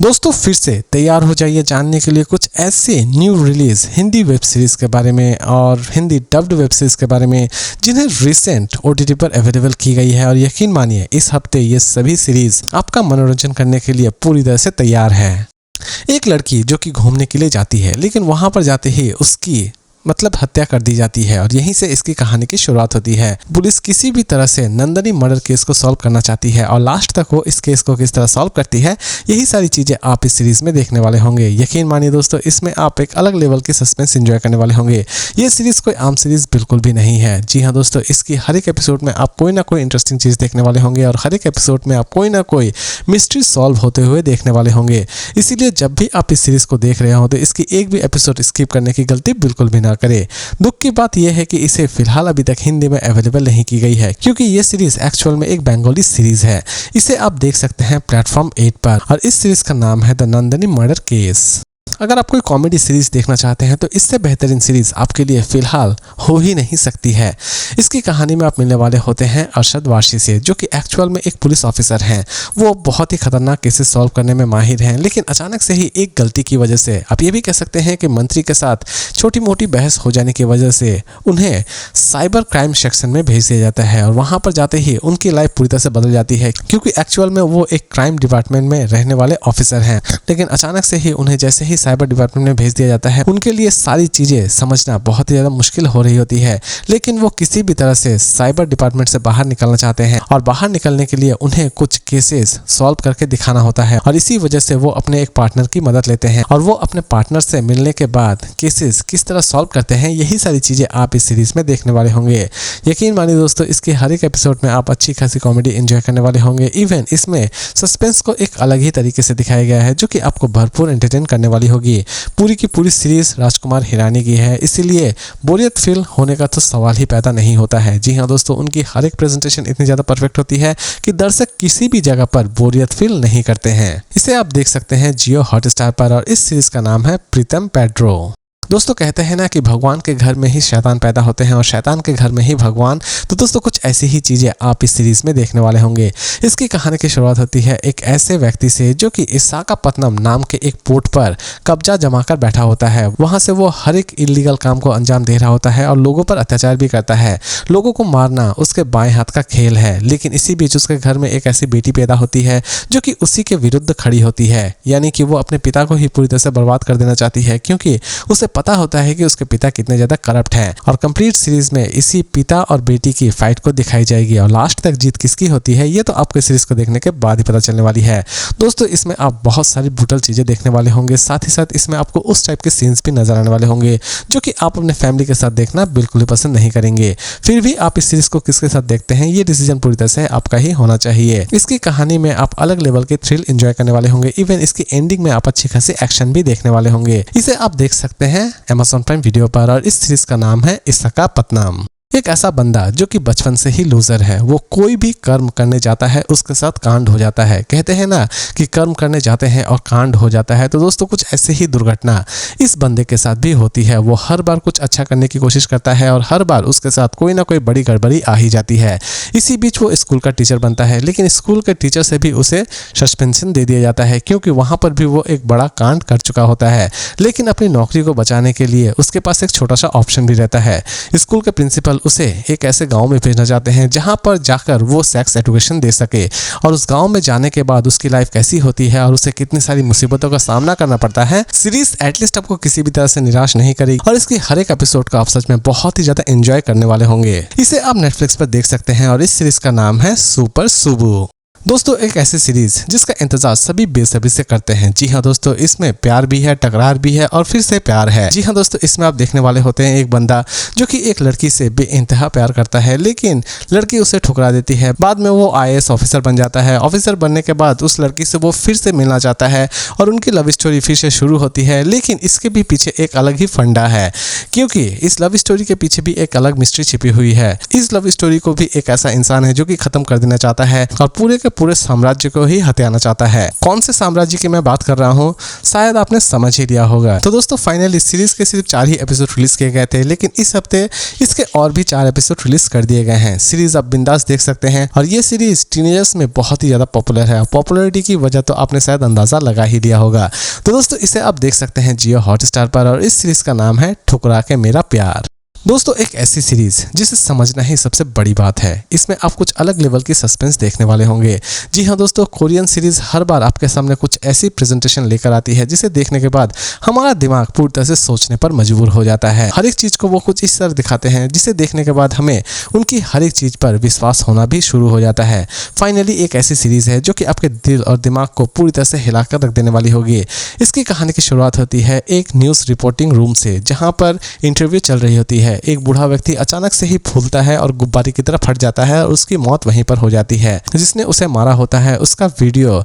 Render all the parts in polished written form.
दोस्तों फिर से तैयार हो जाइए जानने के लिए कुछ ऐसे new release Hindi web series के बारे में और हिंदी डब्ड वेब सीरीज़ के बारे में जिन्हें रिसेंट OTT पर अवेलेबल की गई है। और यकीन मानिए इस हफ्ते ये सभी सीरीज़ आपका मनोरंजन करने के लिए पूरी तरह से तैयार है। एक लड़की जो कि घूमने के लिए जाती है, लेकिन वहाँ पर जाते ही उसकी हत्या कर दी जाती है और यहीं से इसकी कहानी की शुरुआत होती है। पुलिस किसी भी तरह से नंदनी मर्डर केस को सॉल्व करना चाहती है और लास्ट तक वो इस केस को किस तरह सॉल्व करती है, यही सारी चीजें आप इस सीरीज में देखने वाले होंगे। यकीन मानिए दोस्तों, इसमें आप एक अलग लेवल की सस्पेंस एंजॉय करने वाले होंगे। ये सीरीज कोई आम सीरीज बिल्कुल भी नहीं है। जी हाँ दोस्तों, इसकी हर एक एपिसोड में आप कोई ना कोई इंटरेस्टिंग चीज देखने वाले होंगे और हर एक एपिसोड में आप कोई ना कोई मिस्ट्री सॉल्व होते हुए देखने वाले होंगे। इसीलिए जब भी आप इस सीरीज को देख रहे हो तो इसकी एक भी एपिसोड स्किप करने की गलती बिल्कुल भी ना करें। दुख की बात यह है कि इसे फिलहाल अभी तक हिंदी में अवेलेबल नहीं की गई है, क्योंकि ये सीरीज एक्चुअल में एक बंगाली सीरीज है। इसे आप देख सकते हैं प्लेटफॉर्म 8 पर और इस सीरीज का नाम है द नंदनी मर्डर केस। अगर आप कोई कॉमेडी सीरीज देखना चाहते हैं तो इससे बेहतरीन सीरीज आपके लिए फिलहाल हो ही नहीं सकती है। इसकी कहानी में आप मिलने वाले होते हैं अरशद वारसी से, जो कि एक्चुअल में एक पुलिस ऑफिसर हैं। वो बहुत ही खतरनाक केसेस सॉल्व करने में माहिर हैं, लेकिन अचानक से ही एक गलती की वजह से, आप ये भी कह सकते हैं कि मंत्री के साथ छोटी मोटी बहस हो जाने की वजह से उन्हें साइबर क्राइम सेक्शन में भेज दिया जाता है और वहाँ पर जाते ही उनकी लाइफ पूरी तरह से बदल जाती है, क्योंकि एक्चुअल में वो एक क्राइम डिपार्टमेंट में रहने वाले ऑफिसर हैं। लेकिन अचानक से ही उन्हें जैसे ही साइबर डिपार्टमेंट में भेज दिया जाता है, उनके लिए सारी चीजें समझना बहुत ही ज्यादा मुश्किल हो रही होती है। लेकिन वो किसी भी तरह से साइबर डिपार्टमेंट से बाहर निकलना चाहते हैं और बाहर निकलने के लिए उन्हें कुछ केसेस सॉल्व करके दिखाना होता है और इसी वजह से वो अपने एक पार्टनर की मदद लेते हैं और वो अपने पार्टनर से मिलने के बाद केसेस किस तरह सॉल्व करते हैं, यही सारी चीजें आप इस सीरीज में देखने वाले होंगे। यकीन मानिए दोस्तों, इसके हर एक एपिसोड में आप अच्छी खासी कॉमेडी एंजॉय करने वाले होंगे। इवन इसमें सस्पेंस को एक अलग ही तरीके से दिखाया गया है, जो कि आपको भरपूर एंटरटेन करने वाली होगी। पूरी की पूरी सीरीज राजकुमार हिरानी की है, इसीलिए बोरियत फील होने का तो सवाल ही पैदा नहीं होता है। जी हाँ दोस्तों, उनकी हर एक प्रेजेंटेशन इतनी ज्यादा परफेक्ट होती है कि दर्शक किसी भी जगह पर बोरियत फील नहीं करते हैं। इसे आप देख सकते हैं जियो हॉटस्टार पर और इस सीरीज का नाम है प्रीतम पेड्रो। दोस्तों कहते हैं ना कि भगवान के घर में ही शैतान पैदा होते हैं और शैतान के घर में ही भगवान। तो दोस्तों कुछ ऐसी ही चीजें आप इस सीरीज में देखने वाले होंगे। इसकी कहानी की शुरुआत होती है एक ऐसे व्यक्ति से, जो कि विशाखापत्तनम नाम के एक पोर्ट पर कब्जा जमाकर बैठा होता है। वहां से वो हर एक इलीगल काम को अंजाम दे रहा होता है और लोगों पर अत्याचार भी करता है। लोगों को मारना उसके बाएं हाथ का खेल है। लेकिन इसी बीच उसके घर में एक ऐसी बेटी पैदा होती है जो कि उसी के विरुद्ध खड़ी होती है, यानी कि वो अपने पिता को ही पूरी तरह से बर्बाद कर देना चाहती है, क्योंकि उसे पता होता है कि उसके पिता कितने ज्यादा करप्ट हैं। और कंप्लीट सीरीज में इसी पिता और बेटी की फाइट को दिखाई जाएगी और लास्ट तक जीत किसकी होती है ये तो आपको सीरीज को देखने के बाद ही पता चलने वाली है। दोस्तों इसमें आप बहुत सारी ब्रूटल चीजें देखने वाले होंगे, साथ ही साथ इसमें आपको उस टाइप के सीन्स भी नजर आने वाले होंगे जो कि आप अपने फैमिली के साथ देखना बिल्कुल ही पसंद नहीं करेंगे। फिर भी आप इस सीरीज को किसके साथ देखते हैं, ये डिसीजन पूरी तरह से आपका ही होना चाहिए। इसकी कहानी में आप अलग लेवल के थ्रिल एंजॉय करने वाले होंगे। इवन इसकी एंडिंग में आप अच्छी खासी एक्शन भी देखने वाले होंगे। इसे आप देख सकते हैं Amazon प्राइम वीडियो पर और इस सीरीज का नाम है विशाखापत्तनम। एक ऐसा बंदा जो कि बचपन से ही लूजर है, वो कोई भी कर्म करने जाता है उसके साथ कांड हो जाता है। कहते हैं ना कि कर्म करने जाते हैं और कांड हो जाता है, तो दोस्तों कुछ ऐसे ही दुर्घटना इस बंदे के साथ भी होती है। वो हर बार कुछ अच्छा करने की कोशिश करता है और हर बार उसके साथ कोई ना कोई बड़ी गड़बड़ी आ ही जाती है। इसी बीच वो स्कूल का टीचर बनता है, लेकिन स्कूल के टीचर से भी उसे सस्पेंशन दे दिया जाता है, क्योंकि वहां पर भी वो एक बड़ा कांड कर चुका होता है। लेकिन अपनी नौकरी को बचाने के लिए उसके पास एक छोटा सा ऑप्शन भी रहता है। स्कूल के प्रिंसिपल उसे एक ऐसे गांव में भेजना चाहते हैं जहां पर जाकर वो सेक्स एजुकेशन दे सके, और उस गांव में जाने के बाद उसकी लाइफ कैसी होती है और उसे कितनी सारी मुसीबतों का सामना करना पड़ता है। सीरीज एटलीस्ट आपको किसी भी तरह से निराश नहीं करेगी और इसकी हर एक एपिसोड का आप सच में बहुत ही ज्यादा एंजॉय करने वाले होंगे। इसे आप नेटफ्लिक्स पर देख सकते हैं और इस सीरीज का नाम है सुपर सुबू। दोस्तों एक ऐसी सीरीज जिसका इंतजार सभी बेसब्री से करते हैं। जी हाँ दोस्तों, इसमें प्यार भी है, टकरार भी है और फिर से प्यार है। जी हाँ दोस्तों, इसमें आप देखने वाले होते हैं एक बंदा जो कि एक लड़की से बेइंतहा प्यार करता है, लेकिन लड़की उसे ठुकरा देती है। बाद में वो IAS ऑफिसर बन जाता है। ऑफिसर बनने के बाद उस लड़की से वो फिर से मिलना चाहता है और उनकी लव स्टोरी फिर से शुरू होती है। लेकिन इसके भी पीछे एक अलग ही फंडा है, क्योंकि इस लव स्टोरी के पीछे भी एक अलग मिस्ट्री छिपी हुई है। इस लव स्टोरी को भी एक ऐसा इंसान है जो कि खत्म कर देना चाहता है और पूरे के पूरे साम्राज्य को ही हथियाना चाहता है। कौन से साम्राज्य की मैं बात कर रहा हूँ शायद आपने समझ ही लिया होगा। तो दोस्तों फाइनली इस सीरीज के सिर्फ 4 ही एपिसोड रिलीज किए गए थे, लेकिन इस हफ्ते इसके और भी 4 एपिसोड रिलीज कर दिए गए हैं। सीरीज आप बिंदास देख सकते हैं और ये सीरीज टीनेजर्स में बहुत ही ज्यादा पॉपुलर है। पॉपुलरिटी की वजह तो आपने शायद अंदाजा लगा ही लिया होगा। तो दोस्तों इसे आप देख सकते हैं जियो हॉटस्टार पर और इस सीरीज का नाम है ठुकरा के मेरा प्यार। दोस्तों एक ऐसी सीरीज जिसे समझना ही सबसे बड़ी बात है। इसमें आप कुछ अलग लेवल की सस्पेंस देखने वाले होंगे। जी हाँ दोस्तों, कोरियन सीरीज हर बार आपके सामने कुछ ऐसी प्रेजेंटेशन लेकर आती है जिसे देखने के बाद हमारा दिमाग पूरी तरह से सोचने पर मजबूर हो जाता है। हर एक चीज को वो कुछ इस तरह दिखाते हैं जिसे देखने के बाद हमें उनकी हर एक चीज पर विश्वास होना भी शुरू हो जाता है। फाइनली एक ऐसी सीरीज है जो कि आपके दिल और दिमाग को पूरी तरह से हिलाकर रख देने वाली होगी। इसकी कहानी की शुरुआत होती है एक न्यूज रिपोर्टिंग रूम से, जहां पर इंटरव्यू चल रही होती है। एक बूढ़ा व्यक्ति अचानक से ही फूलता है और गुब्बारे की तरह फट जाता है और उसकी मौत वहीं पर हो जाती है। जिसने उसे मारा होता है उसका वीडियो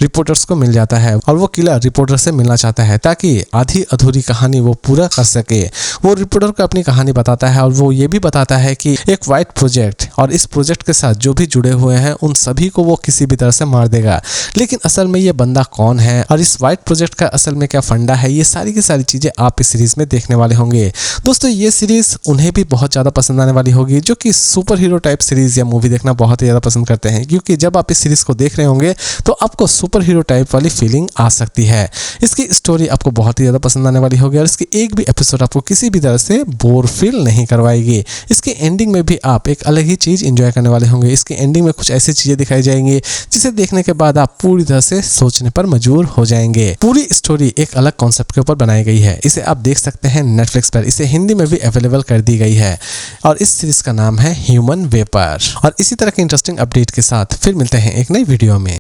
रिपोर्टर्स को मिल जाता है और वो किलर रिपोर्टर से मिलना चाहता है ताकि आधी अधूरी कहानी वो पूरा कर सके। वो रिपोर्टर को अपनी कहानी बताता है और वो ये भी बताता है कि एक वाइट प्रोजेक्ट और इस प्रोजेक्ट के साथ जो भी जुड़े हुए हैं उन सभी को वो किसी भी तरह से मार देगा। लेकिन असल में ये बंदा कौन है और इस वाइट प्रोजेक्ट का असल में क्या फंडा है, ये सारी की सारी चीजें आप इस सीरीज में देखने वाले होंगे। दोस्तों ये सीरीज उन्हें भी बहुत ज्यादा पसंद आने वाली होगी जो कि सुपर हीरो टाइप सीरीज या मूवी देखना बहुत ही ज्यादा पसंद करते हैं, क्योंकि जब आप इस सीरीज को देख रहे होंगे तो आपको सुपर हीरो टाइप वाली फीलिंग आ सकती है। इसकी स्टोरी आपको बहुत ही ज्यादा पसंद आने वाली होगी और इसकी एक भी एपिसोड आपको किसी भी तरह से बोर फील नहीं करवाएगी। इसकी एंडिंग में भी आप एक अलग ही चीज एंजॉय करने वाले होंगे। इसकी एंडिंग में कुछ ऐसी चीजें दिखाई जाएंगी जिसे देखने के बाद आप पूरी तरह से सोचने पर मजबूर हो जाएंगे। पूरी स्टोरी एक अलग कॉन्सेप्ट के ऊपर बनाई गई है। इसे आप देख सकते हैं नेटफ्लिक्स पर। इसे हिंदी में भी अवेलेबल कर दी गई है और इस सीरीज का नाम है ह्यूमन वेपर। और इसी तरह के इंटरेस्टिंग अपडेट के साथ फिर मिलते हैं एक नई वीडियो में।